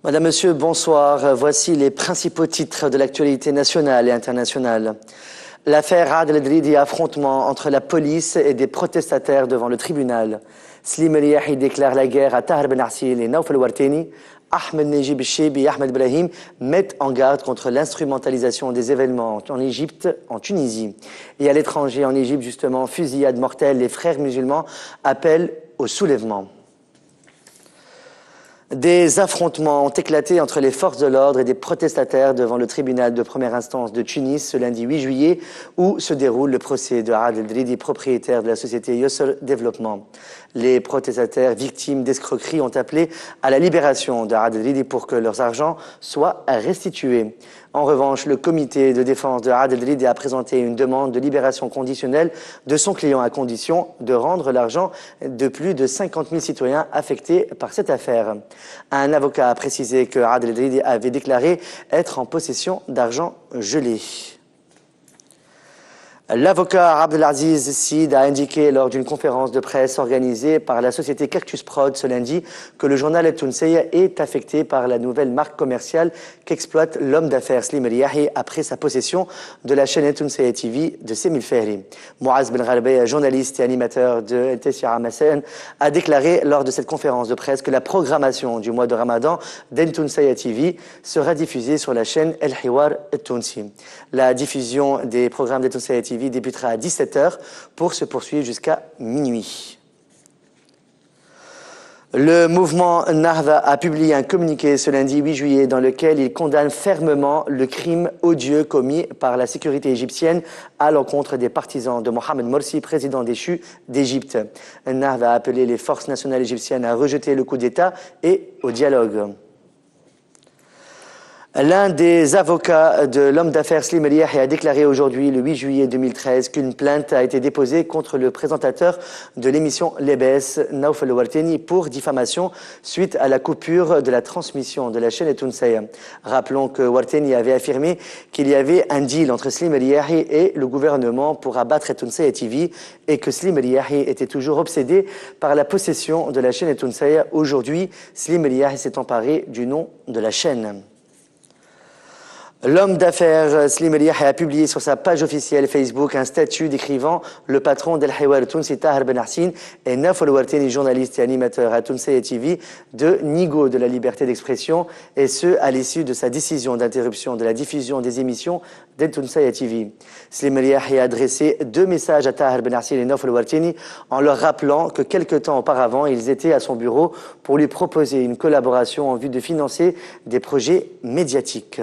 Madame, Monsieur, bonsoir. Voici les principaux titres de l'actualité nationale et internationale. L'affaire Adel El-Dridi, affrontement entre la police et des protestataires devant le tribunal. Slim El-Yahi déclare la guerre à Tahar Ben Arsil et Naouf El-Warteni. Ahmed Nejib Chebi et Ahmed Brahim mettent en garde contre l'instrumentalisation des événements en Égypte, en Tunisie. Et à l'étranger, en Égypte, justement, fusillade mortelle, les frères musulmans appellent au soulèvement. Des affrontements ont éclaté entre les forces de l'ordre et des protestataires devant le tribunal de première instance de Tunis ce lundi 8 juillet où se déroule le procès de Adel El-Dridi, propriétaire de la société Yusr Développement. Les protestataires victimes d'escroquerie ont appelé à la libération de Adel El-Dridi pour que leurs argents soient restitués. En revanche, le comité de défense de Adel El-Dridi a présenté une demande de libération conditionnelle de son client à condition de rendre l'argent de plus de 50 000 citoyens affectés par cette affaire. Un avocat a précisé que Adel El-Dridi avait déclaré être en possession d'argent gelé. L'avocat Abdelaziz Sid a indiqué lors d'une conférence de presse organisée par la société Cactus Prod ce lundi que le journal El Tounsiya est affecté par la nouvelle marque commerciale qu'exploite l'homme d'affaires Slim El-Yahi après sa possession de la chaîne El Tounsiya TV de Semil Fehri. Mouaz Ben Ghalbey, journaliste et animateur de El Tessiara Massen, a déclaré lors de cette conférence de presse que la programmation du mois de Ramadan d'El Tounsiya TV sera diffusée sur la chaîne El Hiwar El Tounsi. La diffusion des programmes d'El Tounsiya TV débutera à 17 h pour se poursuivre jusqu'à minuit. Le mouvement Nahda a publié un communiqué ce lundi 8 juillet dans lequel il condamne fermement le crime odieux commis par la sécurité égyptienne à l'encontre des partisans de Mohamed Morsi, président déchu d'Égypte. Nahda a appelé les forces nationales égyptiennes à rejeter le coup d'État et au dialogue. L'un des avocats de l'homme d'affaires Slim El-Yahi a déclaré aujourd'hui, le 8 juillet 2013, qu'une plainte a été déposée contre le présentateur de l'émission Lebes, Naouf El-Warteni, pour diffamation suite à la coupure de la transmission de la chaîne El Tounsiya. Rappelons que Warteni avait affirmé qu'il y avait un deal entre Slim El-Yahi et le gouvernement pour abattre El Tounsiya TV et que Slim El-Yahi était toujours obsédé par la possession de la chaîne El Tounsiya. Aujourd'hui, Slim El-Yahi s'est emparé du nom de la chaîne. L'homme d'affaires Slim El-Yahi a publié sur sa page officielle Facebook un statut décrivant le patron d'El Hiwar Tounsi Tahar Ben Arsin et Naouf El-Warteni, journaliste et animateur à Tounsiya TV, de nigo de la liberté d'expression, et ce à l'issue de sa décision d'interruption de la diffusion des émissions d'El Tounsiya TV. Slim El-Yahi a adressé 2 messages à Tahar Ben Arsin et Naouf El-Warteni en leur rappelant que quelque temps auparavant, ils étaient à son bureau pour lui proposer une collaboration en vue de financer des projets médiatiques.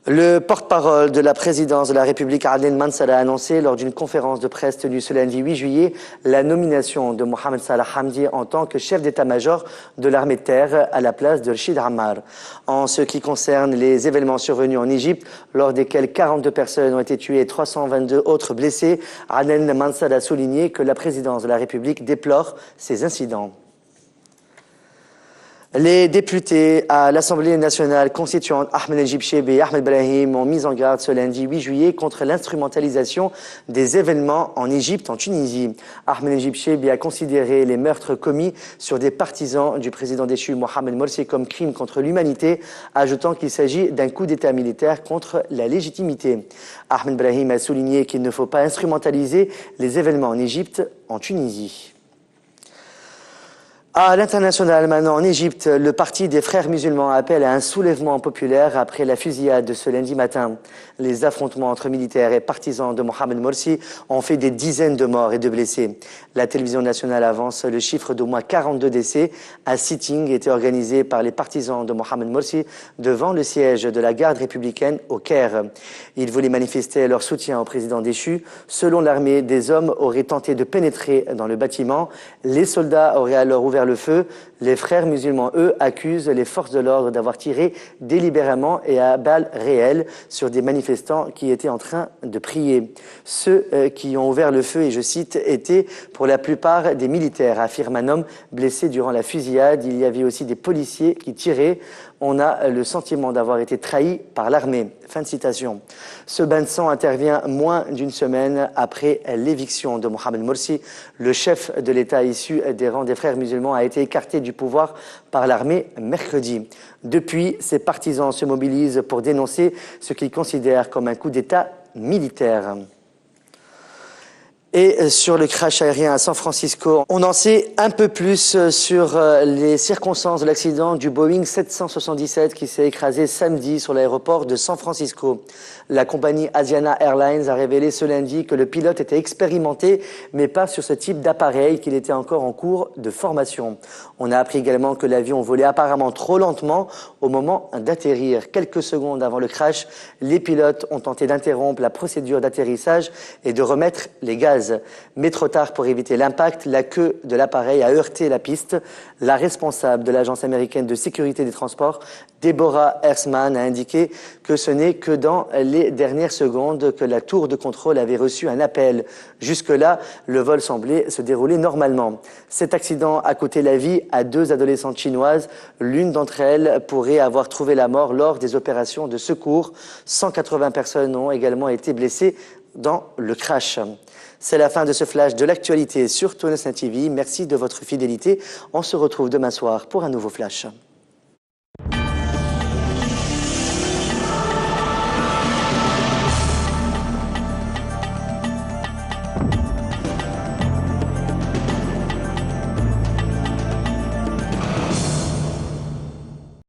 Le porte-parole de la présidence de la République, Adel Mansour, a annoncé lors d'une conférence de presse tenue ce lundi 8 juillet la nomination de Mohamed Salah Hamdi en tant que chef d'état-major de l'armée de terre à la place de Rachid Ammar. En ce qui concerne les événements survenus en Égypte, lors desquels 42 personnes ont été tuées et 322 autres blessées, Adel Mansour a souligné que la présidence de la République déplore ces incidents. Les députés à l'Assemblée nationale constituante Ahmed Nejib Chebi et Ahmed Brahim ont mis en garde ce lundi 8 juillet contre l'instrumentalisation des événements en Égypte, en Tunisie. Ahmed Nejib Chebi a considéré les meurtres commis sur des partisans du président déchu Mohamed Morsi comme crime contre l'humanité, ajoutant qu'il s'agit d'un coup d'État militaire contre la légitimité. Ahmed Brahim a souligné qu'il ne faut pas instrumentaliser les événements en Égypte, en Tunisie. À l'international, maintenant, en Égypte, le parti des frères musulmans appelle à un soulèvement populaire après la fusillade de ce lundi matin. Les affrontements entre militaires et partisans de Mohamed Morsi ont fait des dizaines de morts et de blessés. La télévision nationale avance le chiffre d'au moins 42 décès. Un sitting était organisé par les partisans de Mohamed Morsi devant le siège de la garde républicaine au Caire. Ils voulaient manifester leur soutien au président déchu. Selon l'armée, des hommes auraient tenté de pénétrer dans le bâtiment. Les soldats auraient alors ouvert le feu. Les frères musulmans, eux, accusent les forces de l'ordre d'avoir tiré délibérément et à balles réelles sur des manifestants qui étaient en train de prier. Ceux qui ont ouvert le feu, et je cite, étaient pour la plupart des militaires, affirme un homme blessé durant la fusillade. Il y avait aussi des policiers qui tiraient. On a le sentiment d'avoir été trahi par l'armée. Fin de citation. Ce bain de sang intervient moins d'une semaine après l'éviction de Mohamed Morsi. Le chef de l'État issu des rangs des frères musulmans a été écarté du pouvoir par l'armée mercredi. Depuis, ses partisans se mobilisent pour dénoncer ce qu'ils considèrent comme un coup d'État militaire. Et sur le crash aérien à San Francisco, on en sait un peu plus sur les circonstances de l'accident du Boeing 777 qui s'est écrasé samedi sur l'aéroport de San Francisco. La compagnie Asiana Airlines a révélé ce lundi que le pilote était expérimenté, mais pas sur ce type d'appareil, qu'il était encore en cours de formation. On a appris également que l'avion volait apparemment trop lentement au moment d'atterrir. Quelques secondes avant le crash, les pilotes ont tenté d'interrompre la procédure d'atterrissage et de remettre les gaz. Mais trop tard pour éviter l'impact, la queue de l'appareil a heurté la piste. La responsable de l'agence américaine de sécurité des transports, Deborah Hersman, a indiqué que ce n'est que dans les dernières secondes que la tour de contrôle avait reçu un appel. Jusque-là, le vol semblait se dérouler normalement. Cet accident a coûté la vie à 2 adolescentes chinoises. L'une d'entre elles pourrait avoir trouvé la mort lors des opérations de secours. 180 personnes ont également été blessées dans le crash. C'est la fin de ce flash de l'actualité sur Tournesna TV. Merci de votre fidélité. On se retrouve demain soir pour un nouveau flash.